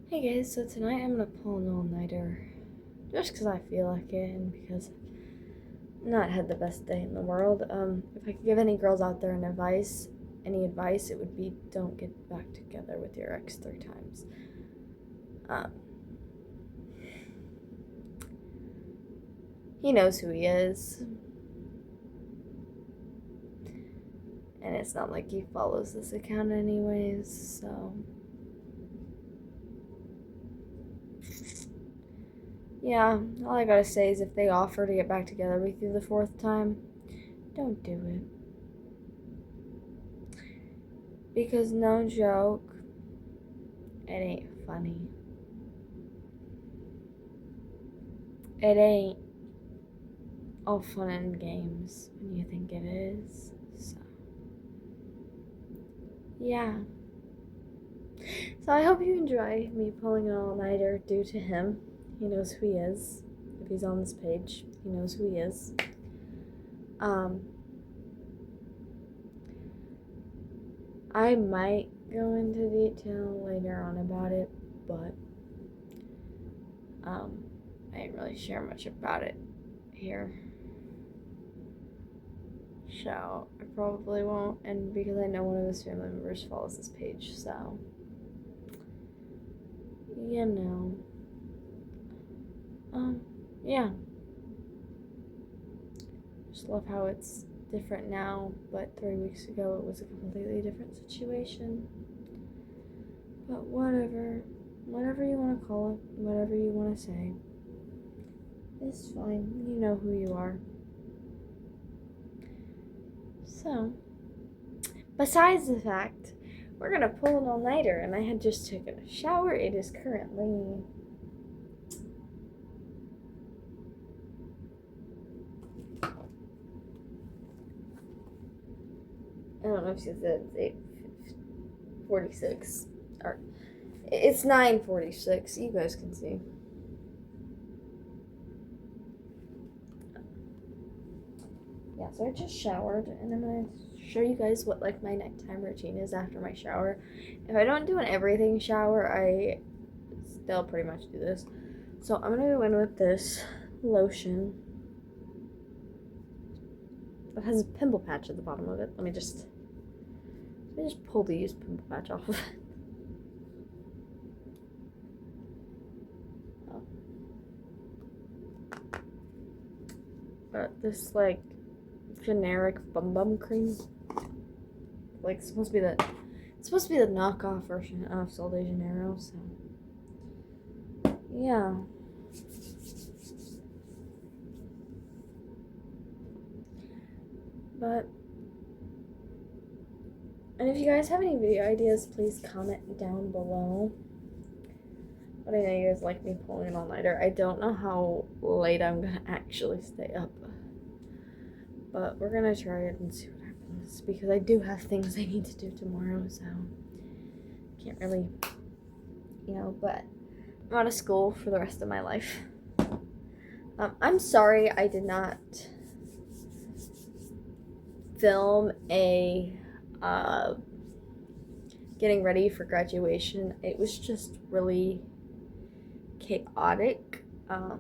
Hey guys, so tonight I'm gonna pull an all-nighter just because I feel like it and because I've not had the best day in the world. If I could give any girls out there any advice, it would be don't get back together with your ex 3 times. Um, he knows who he is, and it's not like he follows this account anyways, so. Yeah, all I gotta say is if they offer to get back together with you the 4th time, don't do it. Because no joke, it ain't funny. It ain't all fun and games when you think it is. So, yeah. So I hope you enjoy me pulling an all-nighter due to him. He knows who he is. If he's on this page, he knows who he is. I might go into detail later on about it, but I didn't really share much about it here. So I probably won't, and because I know one of his family members follows this page, so you know. Yeah. Just love how it's different now, but 3 weeks ago it was a completely different situation. But whatever. Whatever you want to call it, whatever you want to say, it's fine. You know who you are. So, besides the fact, we're gonna pull an all-nighter, and I had just taken a shower. It is currently I don't know if she said it's 8:46 or it's 9:46. You guys can see. Yeah, so I just showered, and I'm gonna show you guys what like my nighttime routine is after my shower. If I don't do an everything shower, I still pretty much do this. So I'm gonna go in with this lotion. It has a pimple patch at the bottom of it. Let me just pull the used pimple patch off of it. This like generic bum cream, like it's supposed to be the knockoff version of Sol de Janeiro. So yeah. But and if you guys have any video ideas, please comment down below. But I know you guys like me pulling an all-nighter. I don't know how late I'm gonna actually stay up, but we're gonna try it and see what happens because I do have things I need to do tomorrow, so can't really, but I'm out of school for the rest of my life. I'm sorry I did not film a getting ready for graduation. It was just really chaotic. I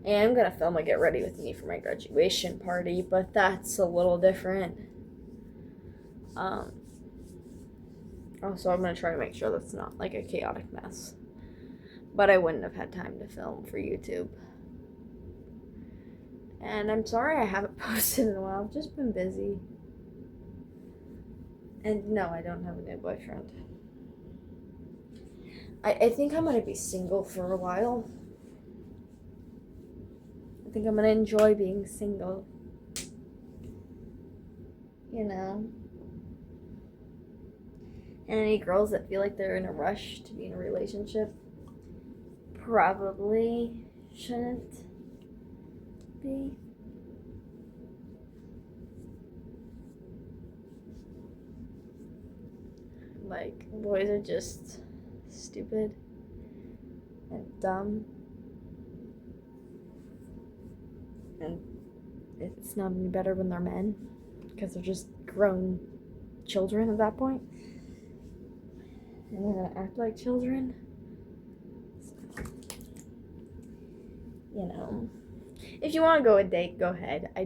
am gonna film a get ready with me for my graduation party, but that's a little different. Also, I'm gonna try to make sure that's not like a chaotic mess. But I wouldn't have had time to film for YouTube. And I'm sorry I haven't posted in a while. I've just been busy. And no, I don't have a new boyfriend. I think I'm gonna be single for a while. I think I'm gonna enjoy being single. And any girls that feel like they're in a rush to be in a relationship probably shouldn't be. Like, boys are just stupid and dumb. And it's not any better when they're men because they're just grown children at that point. and they're gonna act like children. So, you know, if you want to go a date, go ahead. I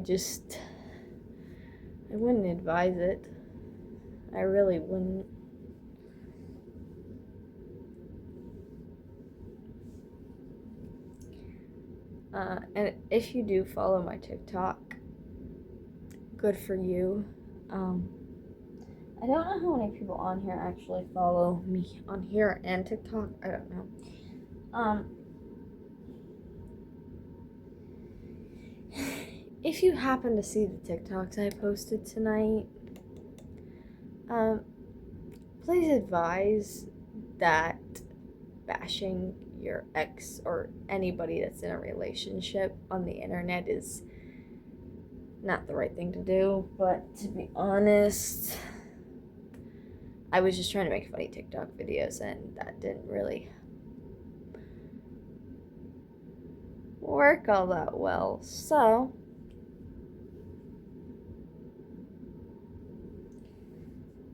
wouldn't advise it. I really wouldn't. And if you do follow my TikTok, good for you. I don't know how many people on here actually follow me on here and TikTok. I don't know. If you happen to see the TikToks I posted tonight, please advise that bashing your ex or anybody that's in a relationship on the internet is not the right thing to do. But to be honest, I was just trying to make funny TikTok videos, and that didn't really work all that well. So,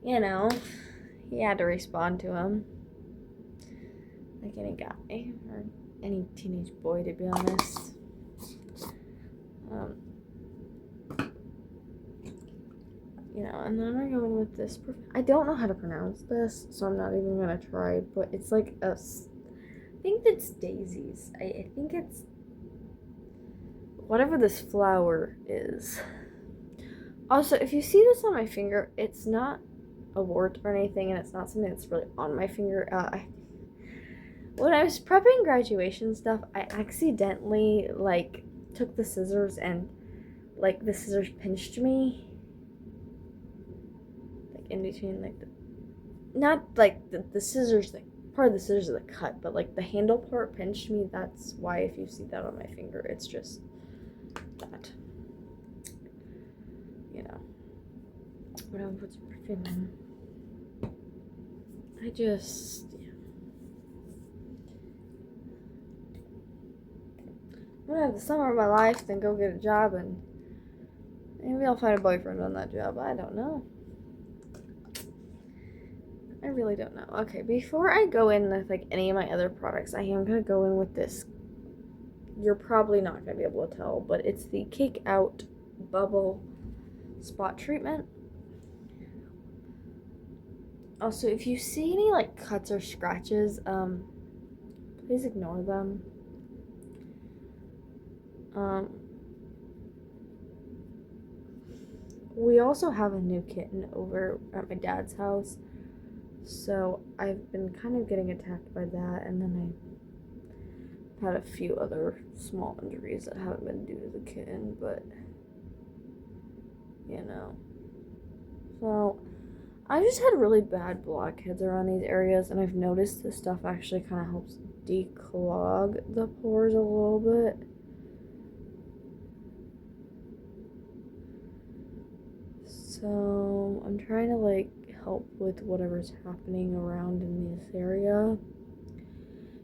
you know, he had to respond to him. Like any guy, or any teenage boy, to be honest. You know, and then we're going with this. I don't know how to pronounce this, so I'm not even gonna try. But it's like I think it's daisies. I think it's whatever this flower is. Also, if you see this on my finger, it's not a wart or anything, and it's not something that's really on my finger. When I was prepping graduation stuff, I accidentally took the scissors and the scissors pinched me, in between the scissors, part of the scissors of the cut, but the handle part pinched me. That's why if you see that on my finger, it's just that, you know. But I'm put some perfume in. I'm gonna have the summer of my life, then go get a job, and maybe I'll find a boyfriend on that job. I don't know. I really don't know. Okay, before I go in with any of my other products, I am gonna go in with this. You're probably not gonna be able to tell, but it's the Cake Out Bubble Spot Treatment. Also, if you see any cuts or scratches, please ignore them. We also have a new kitten over at my dad's house, so I've been kind of getting attacked by that, and then I've had a few other small injuries that haven't been due to the kitten, but you know. So I just had really bad blackheads around these areas, and I've noticed this stuff actually kind of helps declog the pores a little bit. So I'm trying to help with whatever's happening around in this area,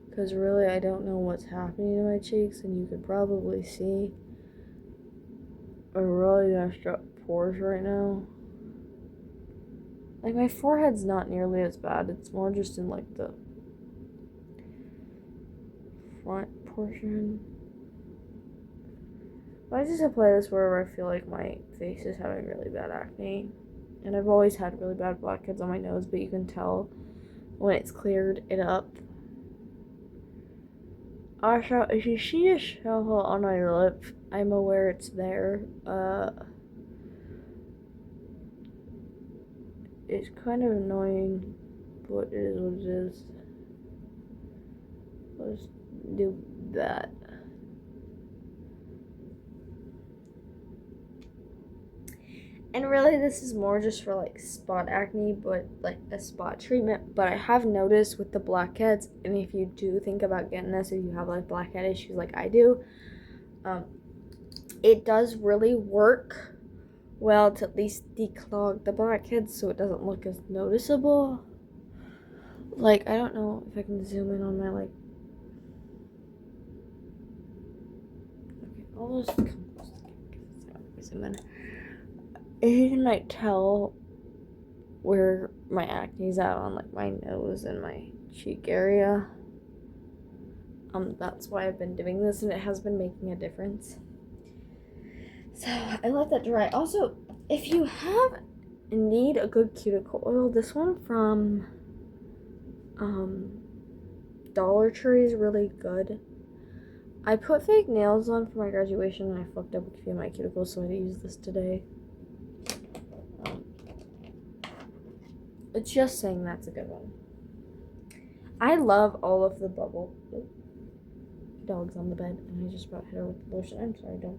because really I don't know what's happening to my cheeks, and you could probably see a really messed up pores right now. My forehead's not nearly as bad. It's more just in the front portion. But I just apply this wherever I feel like my face is having really bad acne. And I've always had really bad blackheads on my nose, but you can tell when it's cleared it up. Also, if you see a shell on my lip, I'm aware it's there. It's kind of annoying, but it is what it is. Let's do that. And really, this is more just for spot acne, but a spot treatment. But I have noticed with the blackheads, and if you do think about getting this, if you have blackhead issues like I do, it does really work well to at least declog the blackheads so it doesn't look as noticeable. I don't know if I can zoom in on my okay, I'll just zoom in. If you can tell, where my acne's at on like my nose and my cheek area. That's why I've been doing this, and it has been making a difference. So I let that dry. Also, if you need a good cuticle oil, this one from Dollar Tree is really good. I put fake nails on for my graduation and I fucked up a few of my cuticles, so I had to use this today. It's just saying that's a good one. I love all of the bubble. Dog's on the bed and I just about hit her with the lotion. I'm sorry, dog.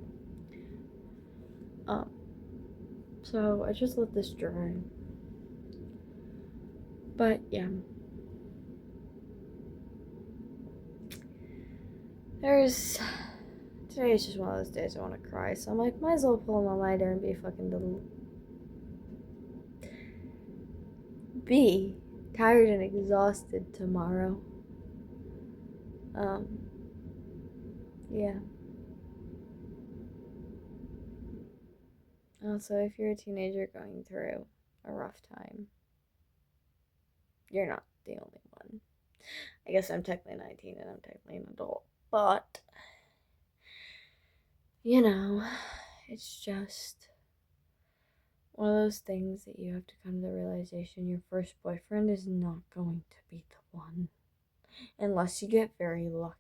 So I just let this dry. But yeah. Today is just one of those days I want to cry, so I'm like, might as well pull my lighter and be tired and exhausted tomorrow. Yeah. Also, if you're a teenager going through a rough time, you're not the only one. I guess I'm technically 19 and I'm technically an adult, but it's just one of those things that you have to come to the realization your first boyfriend is not going to be the one unless you get very lucky.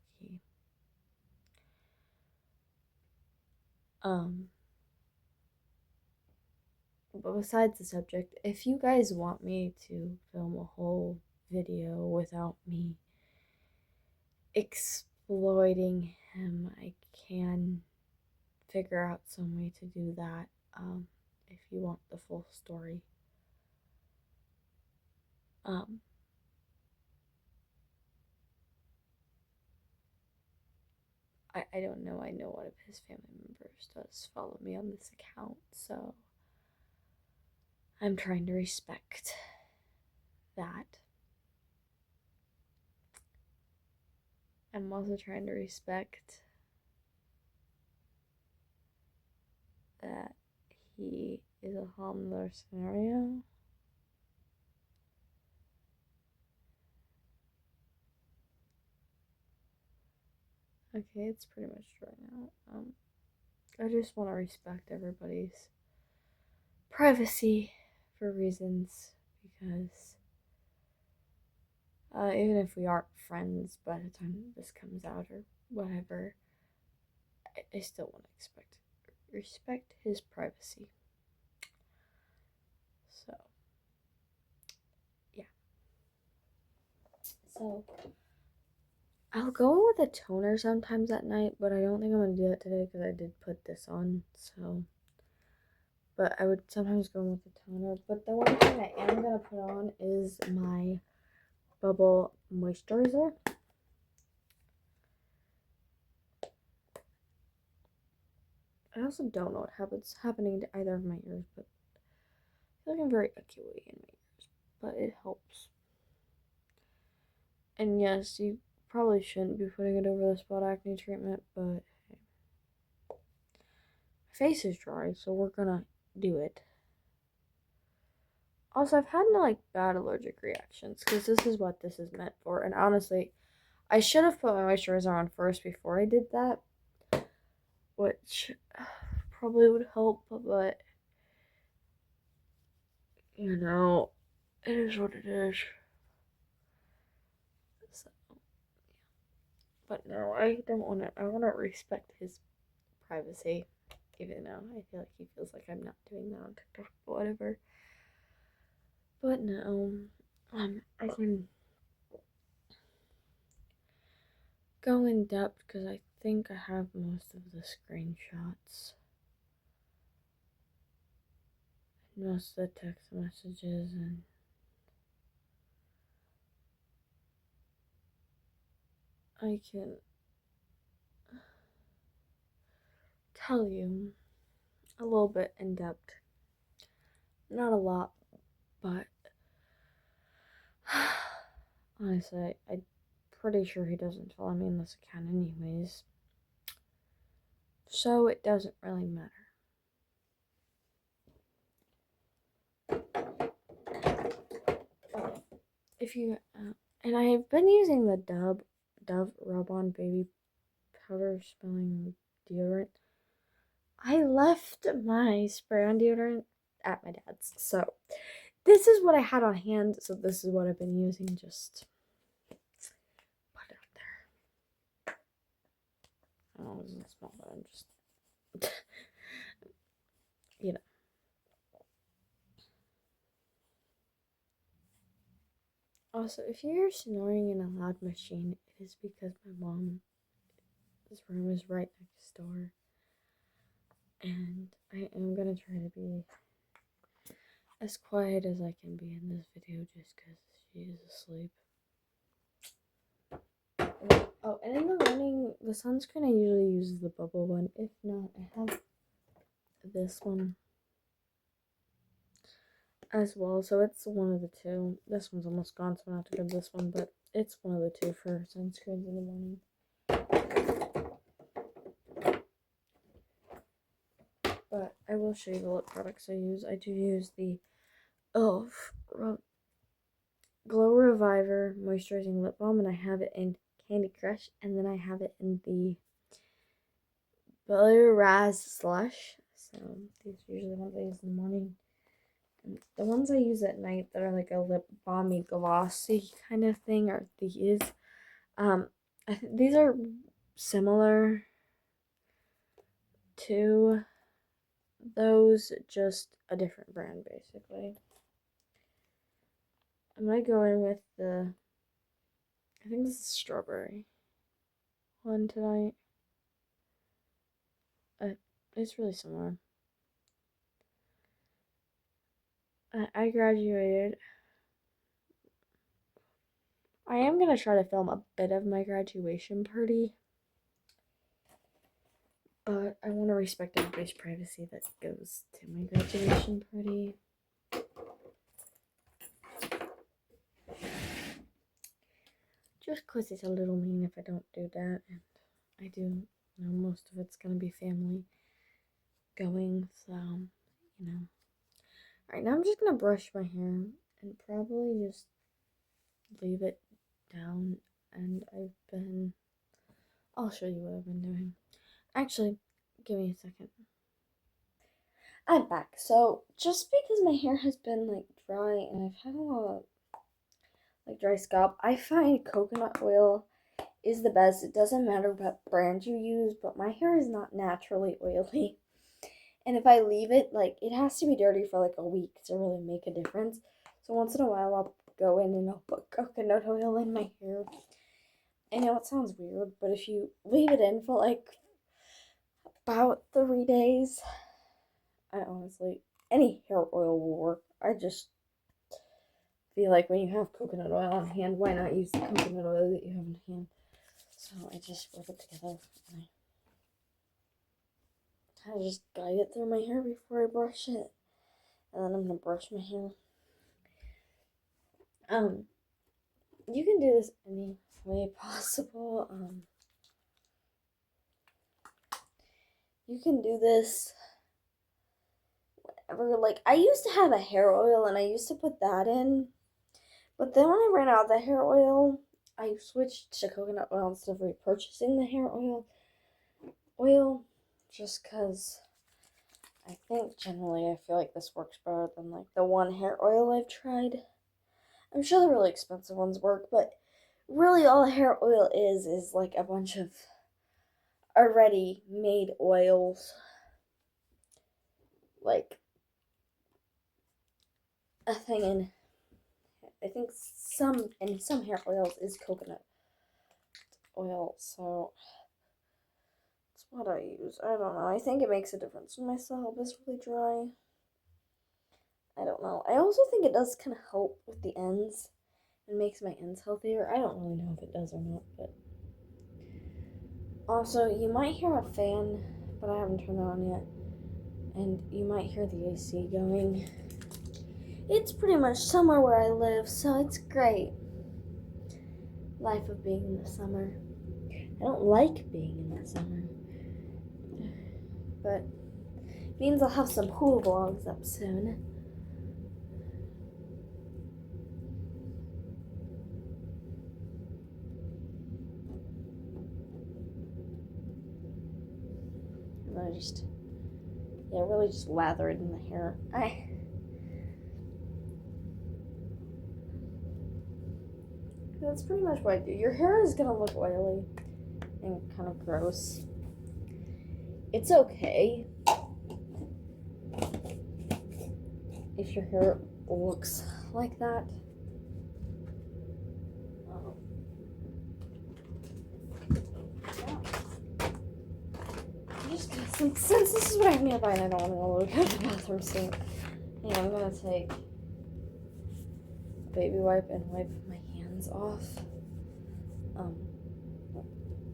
But besides the subject, if you guys want me to film a whole video without me exploiting him, I can figure out some way to do that, if you want the full story. I don't know. I know one of his family members does follow me on this account, so I'm trying to respect that. I'm also trying to respect that he is a homeless scenario. Okay, it's pretty much dry now. I just want to respect everybody's privacy for reasons, because even if we aren't friends by the time this comes out or whatever, I still want to respect his privacy. So, yeah. So, I'll go in with a toner sometimes at night, but I don't think I'm going to do that today because I did put this on, so. But I would sometimes go in with a toner. But the one thing I am going to put on is my Bubble Moisturizer. I also don't know what's happening to either of my ears, but I feel like I'm very echoey in my ears, but it helps. And yes, you probably shouldn't be putting it over the spot acne treatment, but hey. My face is dry, so we're gonna do it. Also, I've had no bad allergic reactions, because this is what this is meant for. And honestly, I should have put my moisturizer on first before I did that, which probably would help, but it is what it is. So, yeah. But no, I don't want to. I want to respect his privacy, even though I feel like he feels like I'm not doing that on TikTok, but whatever. But no, I can go in depth because I think I have most of the screenshots. Most of the text messages, and I can tell you a little bit in depth. Not a lot, but honestly, I'm pretty sure he doesn't follow me on this account anyways. So it doesn't really matter. if you, and I've been using the Dove Rub-On Baby Powder Smelling Deodorant. I left my spray-on deodorant at my dad's, so this is what I had on hand, so this is what I've been using, just put it out there. I don't know, it doesn't smell, but I'm just, you know. Also, if you're snoring in a loud machine, it is because my mom's room is right next door. And I am gonna try to be as quiet as I can be in this video just because she is asleep. Oh, and in the morning, the sunscreen I usually use the bubble one. If not, I have this one as well. So it's one of the two. This one's almost gone, so I'm gonna have to grab this one. But it's one of the two for sunscreens in the morning. But I will show you the lip products I use. I do use the e.l.f. Glow Reviver Moisturizing Lip Balm, and I have it in Candy Crush, and then I have it in the Blue Raz Slush. So these are usually the ones I use in the morning. And the ones I use at night that are like a lip balmy glossy kind of thing are these. These are similar to those, just a different brand basically. I'm gonna go in with the, I think this is strawberry one tonight. It's really similar. I graduated. I am gonna try to film a bit of my graduation party, but I want to respect everybody's privacy that goes to my graduation party. Just because it's a little mean if I don't do that, and I do know most of it's gonna be family going, so, you know. Alright, now I'm just gonna brush my hair and probably just leave it down, and I'll show you what I've been doing. Actually, give me a second. I'm back. So, just because my hair has been, like, dry and I've had a lot of, like, dry scalp, I find coconut oil is the best. It doesn't matter what brand you use, but my hair is not naturally oily. And if I leave it, like, it has to be dirty for, like, a week to really make a difference. So once in a while, I'll go in and I'll put coconut oil in my hair. I know it sounds weird, but if you leave it in for, like, about 3 days, I honestly, any hair oil will work. I just feel like when you have coconut oil on hand, why not use the coconut oil that you have on hand? So I just rub it together and I kind of just guide it through my hair before I brush it. And then I'm gonna brush my hair. You can do this any way possible. You can do this whenever. Like, I used to have a hair oil and I used to put that in, but then when I ran out of the hair oil, I switched to coconut oil instead of repurchasing the hair oil, just because I think generally I feel like this works better than, like, the one hair oil I've tried. I'm sure the really expensive ones work, but really all hair oil is like a bunch of already made oils. Like, a thing in, I think some hair oils is coconut oil, so that's what I use. I don't know. I think it makes a difference when my scalp is really dry. I don't know. I also think it does kind of help with the ends and makes my ends healthier. I don't really know if it does or not, but also you might hear a fan, but I haven't turned that on yet, and you might hear the AC going. It's pretty much summer where I live, so it's great. Life of being in the summer. I don't like being in the summer, but it means I'll have some pool vlogs up soon. really just lather it in the hair. That's pretty much what I do. Your hair is gonna look oily and kind of gross. It's okay if your hair looks like that. I'm just gonna, since this is what I have nearby and I don't want to go to the bathroom soon, yeah, I'm gonna take a baby wipe and wipe my hands off.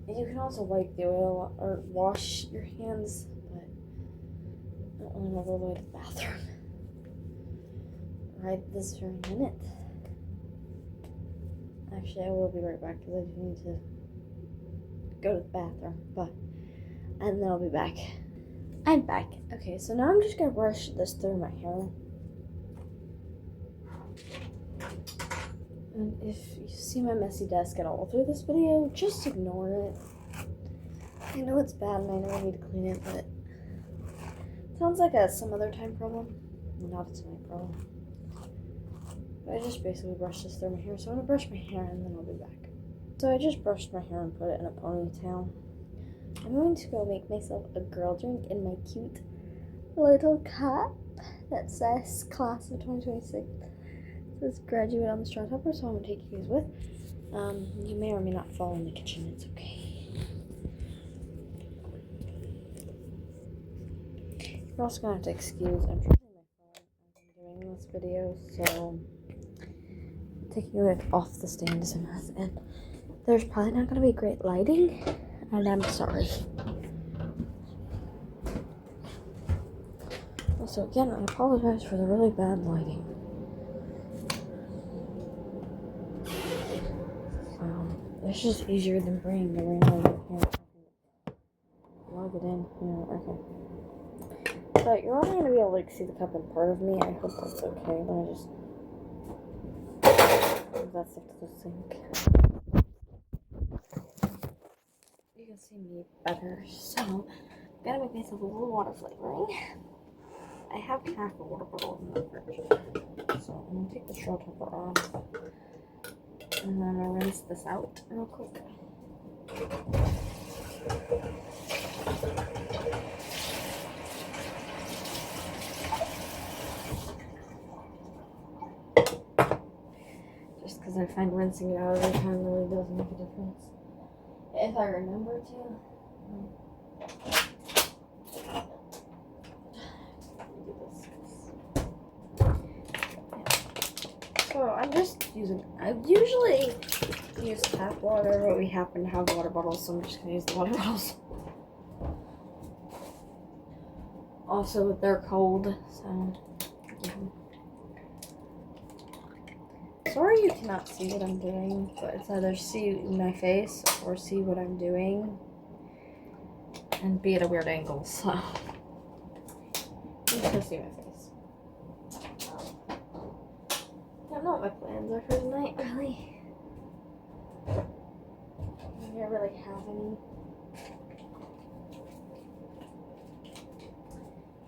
You can also wipe the oil or wash your hands, but I don't want to go all the way to the bathroom right this very minute. Actually, I will be right back because I do need to go to the bathroom, and then I'll be back. I'm back. Okay, so now I'm just gonna brush this through my hair. And if you see my messy desk at all through this video, just ignore it. I know it's bad and I know I need to clean it, but it sounds like a some other time problem. Not a tonight problem. But I just basically brushed this through my hair, so I'm gonna brush my hair and then I'll be back. So I just brushed my hair and put it in a ponytail. I'm going to go make myself a girl drink in my cute little cup that says Class of 2026. It says graduate on the straw topper, so I'm going to take you guys with. You may or may not fall in the kitchen, it's okay. You're also going to have to excuse, I'm charging my phone as I'm doing this video, so I'm taking it off the stand as a mess, and there's probably not going to be great lighting, and I'm sorry. Also, again, I apologize for the really bad lighting. It's just easier than bringing the ring over here. Log it in. Yeah, okay. But you're only going to be able to see the cup in part of me. I hope that's okay. Let me just move that stuff to the sink. You can see me better. So, I'm going to make myself a little water flavoring. I have half a water bottle in the fridge. So, I'm going to take the straw topper off. And then I'll rinse this out real quick. Just because I find rinsing it out every time really does make a difference. If I remember to. So I'm just using, I usually use tap water, but we happen to have water bottles, so I'm just going to use the water bottles. Also, they're cold, so yeah. Sorry you cannot see what I'm doing, but it's either see my face or see what I'm doing and be at a weird angle, so you can see my face. I don't know what my plans are for tonight, really. I don't really have any.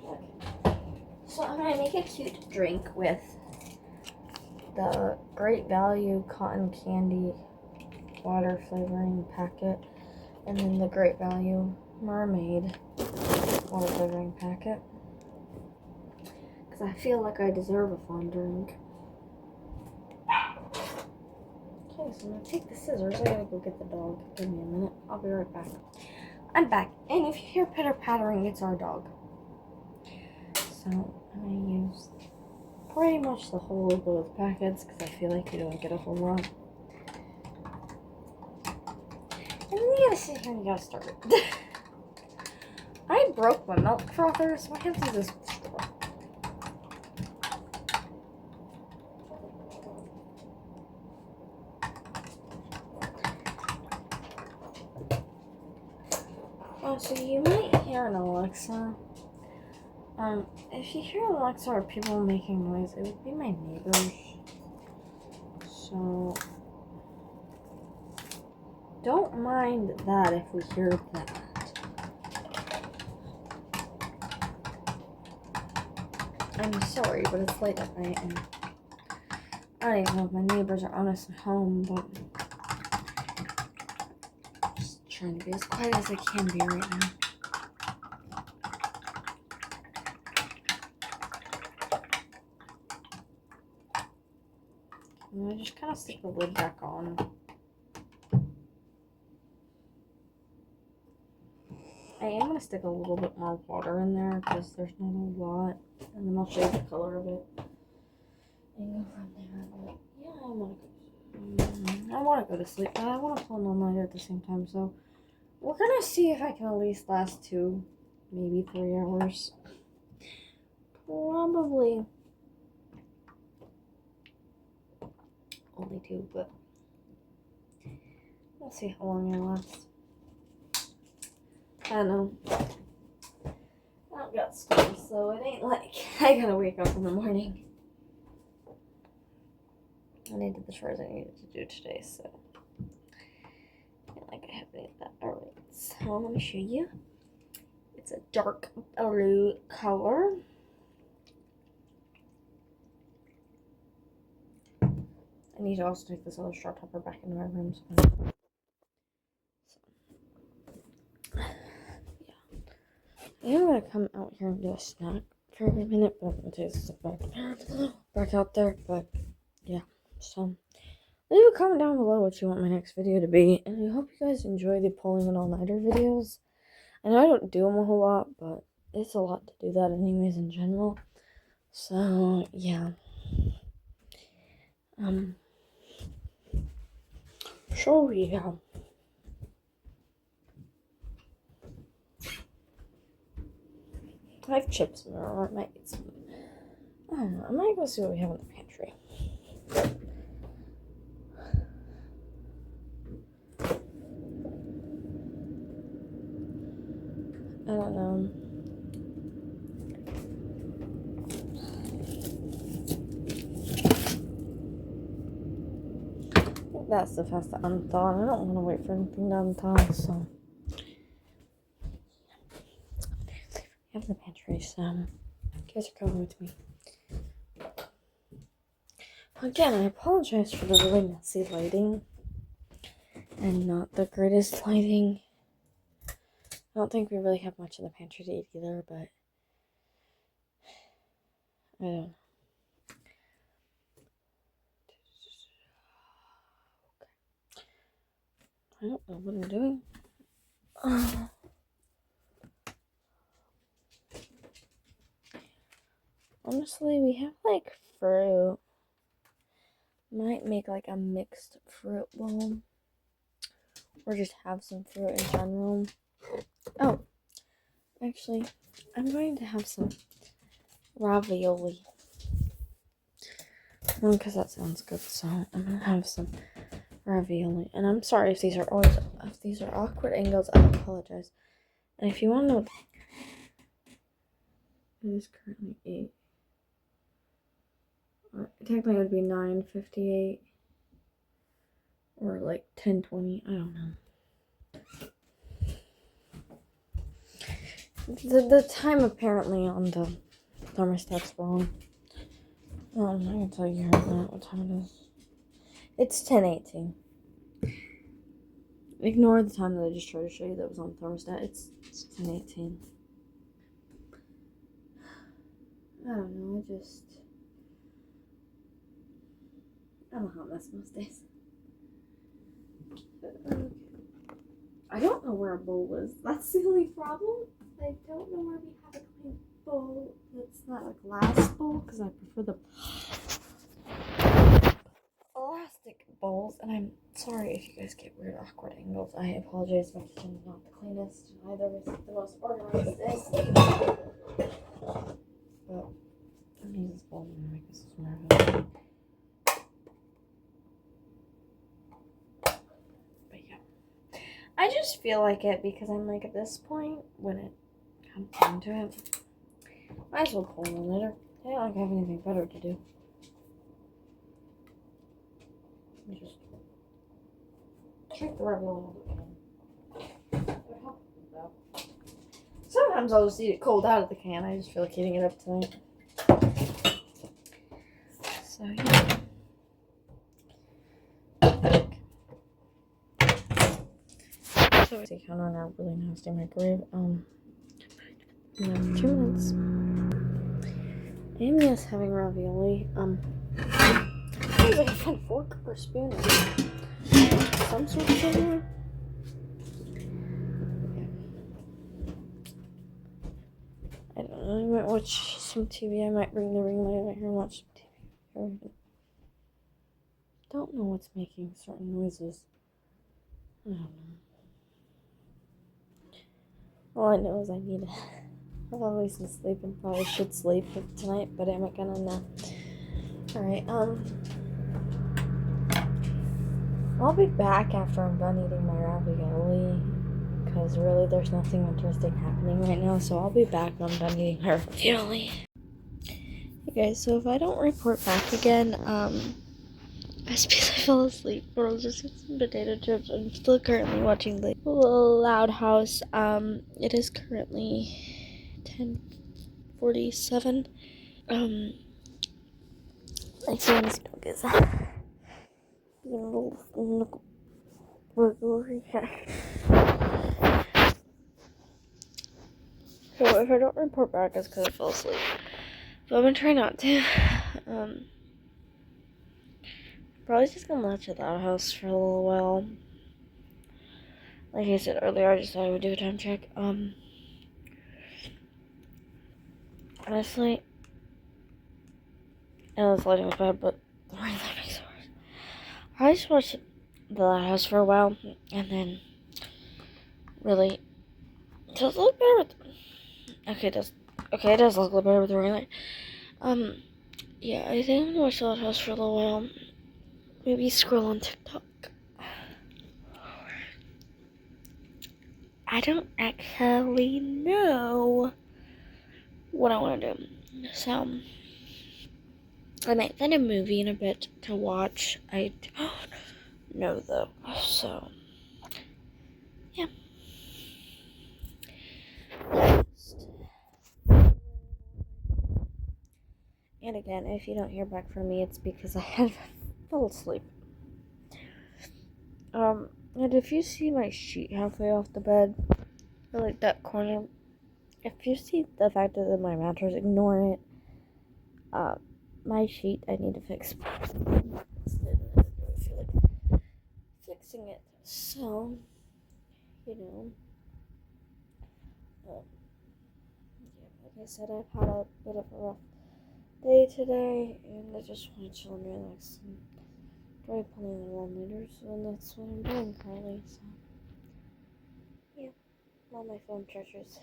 Okay. So I'm going to make a cute drink with the Great Value Cotton Candy water flavoring packet and then the Great Value Mermaid water flavoring packet. Because I feel like I deserve a fun drink. Okay, so I'm going to take the scissors. I gotta go get the dog. Give me a minute. I'll be right back. I'm back. And if you hear pitter-pattering, it's our dog. So I'm going to use pretty much the whole of both packets because I feel like you don't get a whole lot. And then you gotta sit here and you gotta stir it. I broke my milk frother, so I have to use this straw. So you might hear an Alexa. If you hear Alexa or people making noise, it would be my neighbors. So don't mind that if we hear that. I'm sorry, but it's late at night and I don't even know if my neighbors are honestly home, but I'm just trying to be as quiet as I can be right now. And I just kind of stick the lid back on. I am going to stick a little bit more water in there because there's not a lot. And then I'll show you the color of it. And go from there. But yeah, I want to go to sleep, but I want to pull an all-nighter at the same time. So we're going to see if I can at least last 2, maybe 3 hours. Probably only 2, but we'll see how long it lasts. I don't know. I don't got school, so it ain't like I gotta wake up in the morning. And I did the chores I needed to do today, so like I have any of that. Alright, so let me show you. It's a dark blue color. I need to also take this other straw topper back into my room. So yeah. I'm gonna come out here and do a snack for a minute, but I'm gonna take this back out there. But yeah, so leave a comment down below what you want my next video to be, and I hope you guys enjoy the pulling an all-nighter videos. I know I don't do them a whole lot, but it's a lot to do that anyways in general. So yeah. So yeah. I have chips in there, or I might eat some. I don't know. I might go see what we have in the pantry. I don't know. That stuff has to unthaw, and I don't want to wait for anything to unthaw, so. We have the pantry, so you guys are coming with me. Again, I apologize for the really messy lighting and not the greatest lighting. I don't think we really have much in the pantry to eat either, but I don't know. I don't know what I'm doing. Honestly, we have like fruit. Might make like a mixed fruit bowl. Or just have some fruit in general. Oh, actually, I'm going to have some ravioli. Because that sounds good, so I'm going to have some ravioli. And I'm sorry if these are awkward angles, I apologize. And if you want to know, it is currently 8. Or technically it would be 9:58. Or like 10:20, I don't know. The time apparently on the thermostat's wrong. I can tell you what time it is. It's 10:18. Ignore the time that I just tried to show you that was on the thermostat. It's 10:18. I don't know, I'm a hot mess most days. I don't know where a bowl is. That's the only problem. I don't know where we have a clean bowl that's not a glass bowl, because I prefer the plastic bowls. And I'm sorry if you guys get weird, awkward angles. I apologize. My kitchen's not the cleanest. Neither is the most organized. But I'm using this bowl and make this more. I just feel like it because I'm like at this point when it comes down to it, might as well pull one later. I don't like I have anything better to do. Just drink the ravioli out of the can. Sometimes I'll just eat it cold out of the can. I just feel like heating it up tonight. So it's counter on our really nasty microwave. In 2 minutes. Amy is having ravioli. I was like, I found a fork or spoon or some sort of thing. I don't know. I might watch some TV. I might bring the ring light over here and watch some TV. Don't know what's making certain noises. I don't know. All I know is I need to probably some sleep and probably should sleep tonight, but I'm not gonna know. Alright, I'll be back after I'm done eating my ravioli, because really there's nothing interesting happening right now, so I'll be back when I'm done eating my ravioli. Hey guys, so if I don't report back again, that's because I fell asleep, but I'll just get some potato chips. I'm still currently watching the Loud House. It is currently 10:47. I see when this dog is being a little wiggly. So if I don't report back, it's because I fell asleep. But I'm gonna try not to. Probably just gonna watch the Loud House for a little while. Like I said earlier, I just thought I would do a time check. Honestly, I know this lighting was bad, but the lighting makes it worse. I just watched the Loud House for a while, and then really does look better with. It does look a little better with the ring light. Yeah, I think I'm gonna watch the Loud House for a little while. Maybe scroll on TikTok. I don't actually know what I want to do. So, I might find a movie in a bit to watch. I don't know though. So, yeah. And again, if you don't hear back from me, it's because I had fell asleep. And if you see my sheet halfway off the bed, or like that corner, if you see the fact that my mattress, ignore it. My sheet, I need to fix. I feel like fixing it. So, you know, yeah, like I said, I've had a bit of a rough day today, and I just want to chill and relax and try pulling on one-liters, and that's what I'm doing currently. So, yeah, all my phone chargers.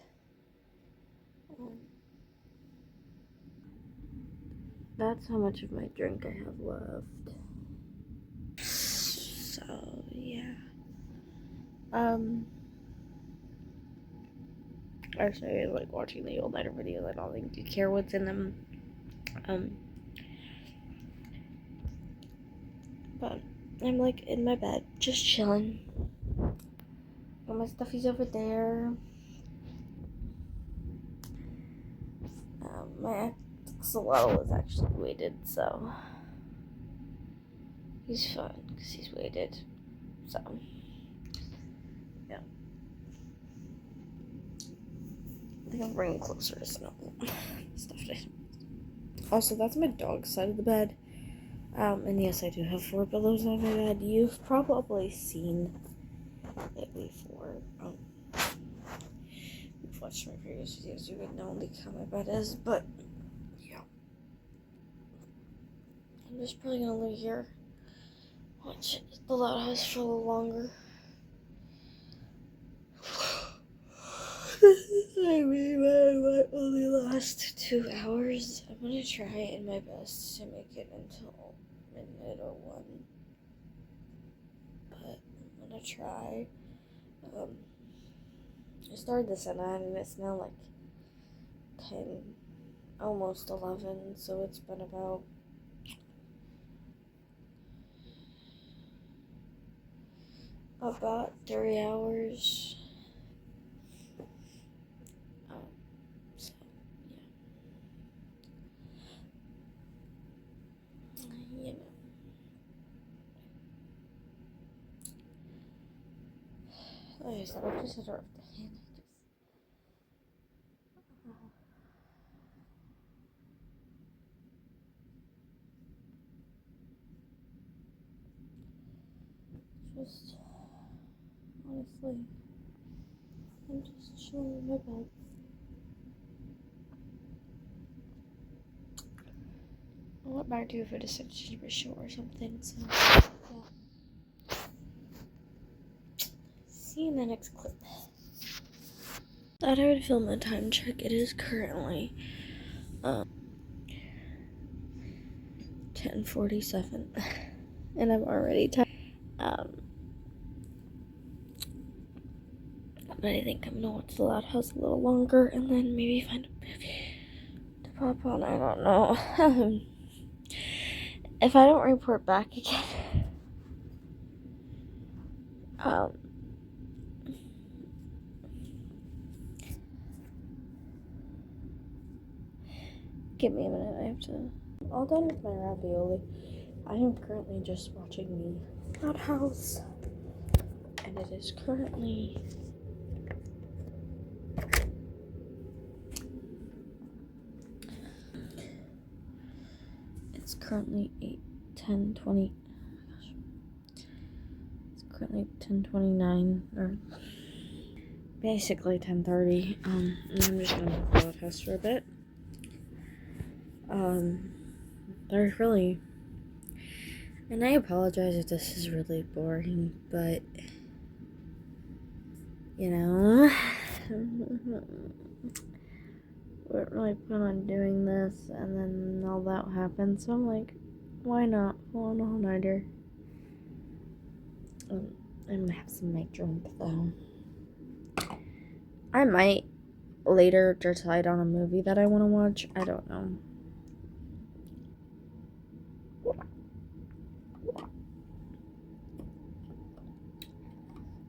That's how much of my drink I have left. So, yeah. Actually, I like watching the old nighter videos. I don't think you care what's in them. But I'm like in my bed, just chilling. Got my stuffies over there. My axolotl is actually weighted, so he's fine because he's weighted. So, yeah. I think I'm bringing closer to snow. Stuffed it. Also, that's my dog's side of the bed. And yes, I do have 4 pillows on my bed. You've probably seen it before. You've watched my previous videos, you would know how my bed is, but yeah. I'm just probably gonna live here. Watch the Loud House for a little longer. I mean, might only last 2 hours. I'm gonna try my best to make it until midnight or 1. But I'm gonna try. I started this at 9 and it's now like 10, almost 11, so it's been about about 3 hours. So, yeah. You know. like I said, I just had a rough day and just honestly, I'm just chilling in my bed. I went back to for the September show or something, so yeah. See you in the next clip. Thought I would film a time check. It is currently 10:47 and I'm already tired. But I think I'm gonna watch The Loud House a little longer and then maybe find a movie to pop on. I don't know. If I don't report back again, give me a minute. I have to. All done with my ravioli. I am currently just watching The Loud House, and it is currently currently 10:20. Gosh. It's currently 10:29 or basically 10:30. And I'm just gonna play The Loud House for a bit. There's really, and I apologize if this is really boring, but you know, we didn't really plan on doing this, and then all that happened, so I'm like, why not pull on all-nighter? I'm gonna have some night drink though. I might later decide on a movie that I want to watch. I don't know.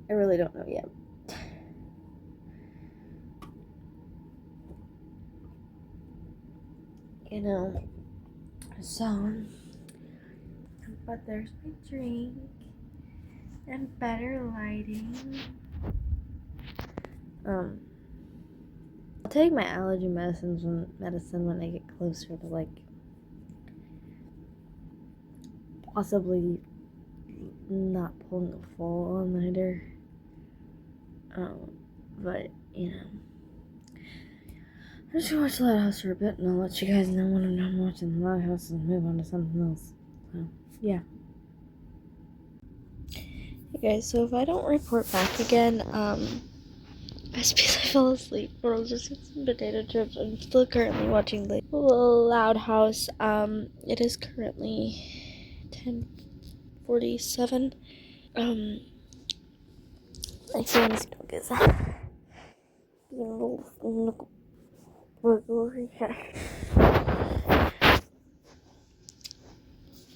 I really don't know yet. You know, so, but there's my drink and better lighting. I'll take my allergy medicine when I get closer to like possibly not pulling a full all-nighter. But you know, I'm just gonna watch The Loud House for a bit, and I'll let you guys know when I'm done watching The Loud House and move on to something else. So yeah. Hey guys, so if I don't report back again, it's because I fell asleep, or I'll just get some potato chips. I'm still currently watching The Loud House. It is currently 10:47. I see this dog is being a little burglary here.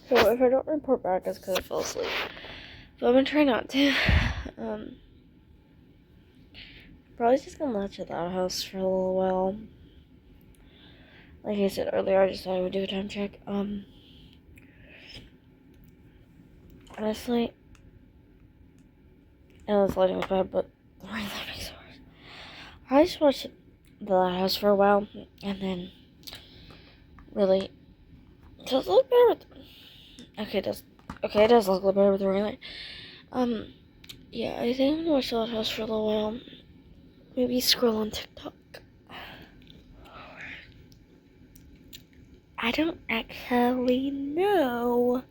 So if I don't report back, it's because I fell asleep. But I'm gonna try not to. Probably just gonna watch The Loud House for a little while. Like I said earlier, I just thought I would do a time check. Honestly, I know this lighting was bad, but my lighting makes it worse. I just watched The Loud House for a while, and then really does look better with. It does look a little better with the ring light. Yeah, I think I'm gonna watch The Loud House for a little while. Maybe scroll on TikTok. I don't actually know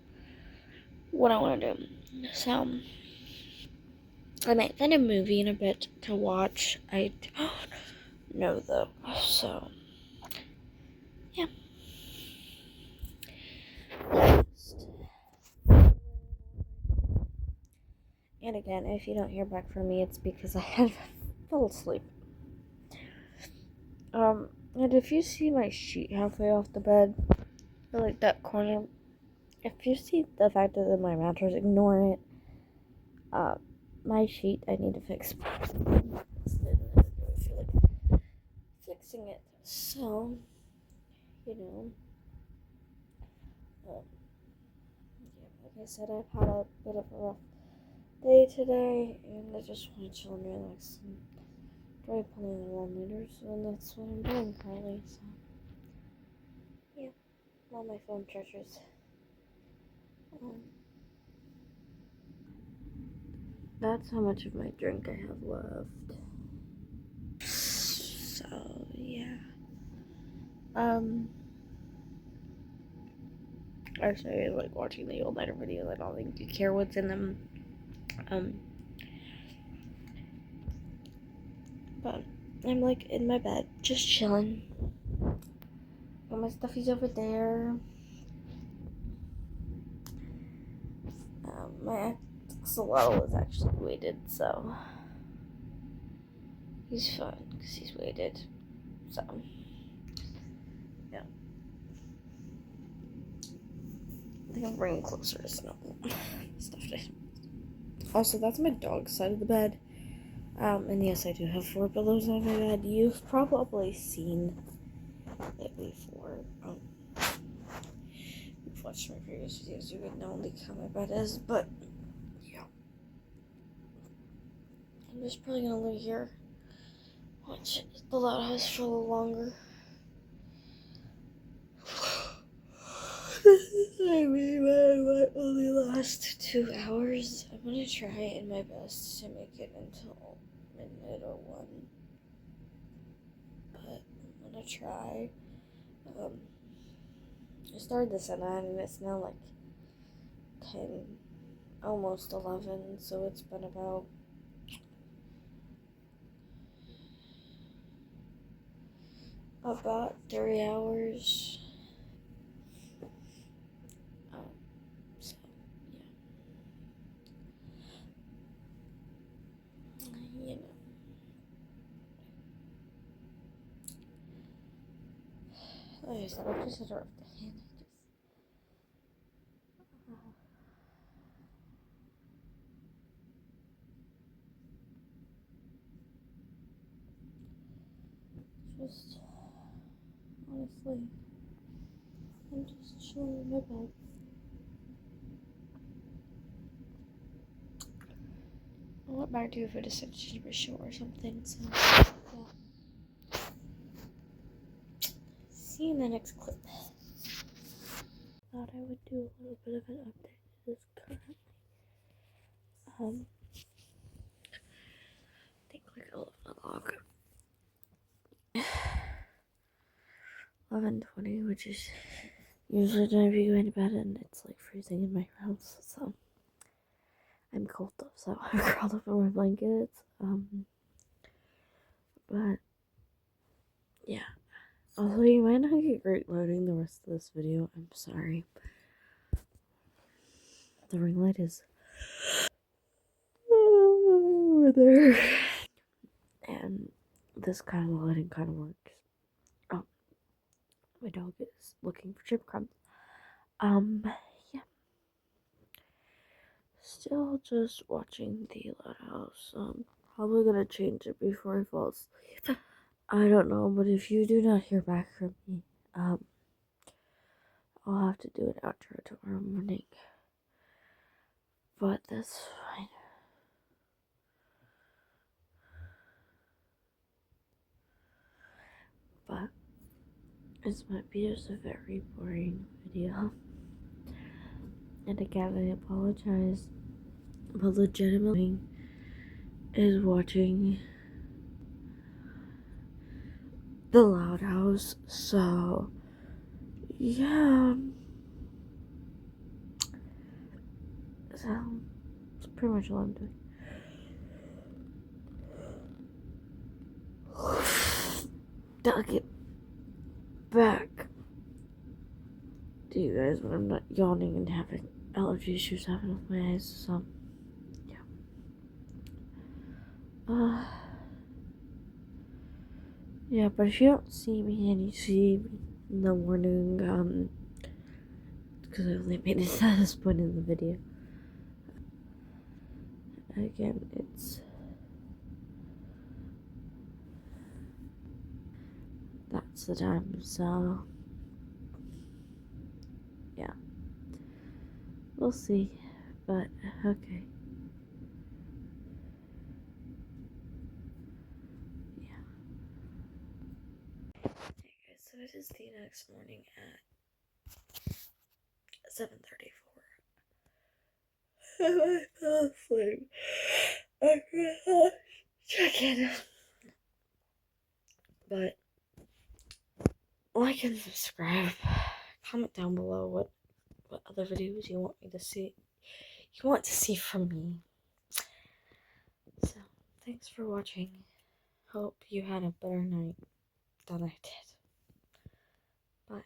what I want to do. So, I might find a movie in a bit to watch. I don't know though. So, yeah. And again, if you don't hear back from me, it's because I had fell asleep. And if you see my sheet halfway off the bed, or like that corner, if you see the fact that my mattress, ignore it. My sheet, I need to fix. I feel like fixing it. So, you know, yeah, like I said, I've had a bit of a rough day today, and I just want to chill and relax and try playing around later, so that's what I'm doing currently, so yeah, while my phone charges. That's how much of my drink I have left. So yeah. I started like watching the old nighter videos. I don't think you care what's in them. But I'm like in my bed, just chilling. Got my stuffies over there. My axolotl is actually weighted, so he's fine because he's weighted. So yeah, I think I'm bringing closer. So stuffed it. Also, that's my dog's side of the bed. And yes, I do have 4 pillows on my bed. You've probably seen it before. You've watched my previous videos, you would know like how my bed is, but yeah. I'm just probably gonna live here. Watch the Loud House for a little longer. This is maybe my only last 2 hours. I'm gonna try in my best to make it until midnight or 1. But I'm gonna try. I started this at 9 and it's now like 10, almost 11, so it's been about about 3 hours. So yeah, you know. Like I said, I just interrupt the hand. Just honestly, I'm just chilling in my bed. I went back to for the September show or something, so yeah. See you in the next clip. Thought I would do a little bit of an update. It is currently I think like 11 o'clock. 11:20, which is usually the time I be going to bed, and it's like freezing in my house, so I'm cold though, so I crawled up in my blankets. But yeah. Also, you might not get great loading the rest of this video. I'm sorry. The ring light is over there. And this kind of lighting kind of works. Oh, my dog is looking for chip crumbs. Yeah. Still just watching the Loud House. Probably gonna change it before I fall asleep. I don't know, but if you do not hear back from me, I'll have to do an outro tomorrow morning. But that's fine. But this might be just a very boring video. And again, I apologize. But legitimately is watching the Loud House, so yeah. So that's pretty much all I'm doing. I'll get back to you guys when I'm not yawning and having allergy issues happening with my eyes, so yeah. Yeah, but if you don't see me and you see me in the morning, because I only made it to this point in the video. Again, that's the time, so yeah. We'll see, but okay. it is the next morning at 7:34. I fell asleep. I forgot check in. But like and subscribe. Comment down below what other videos you want me to see. You want to see from me. So thanks for watching. Hope you had a better night than I did. Bye.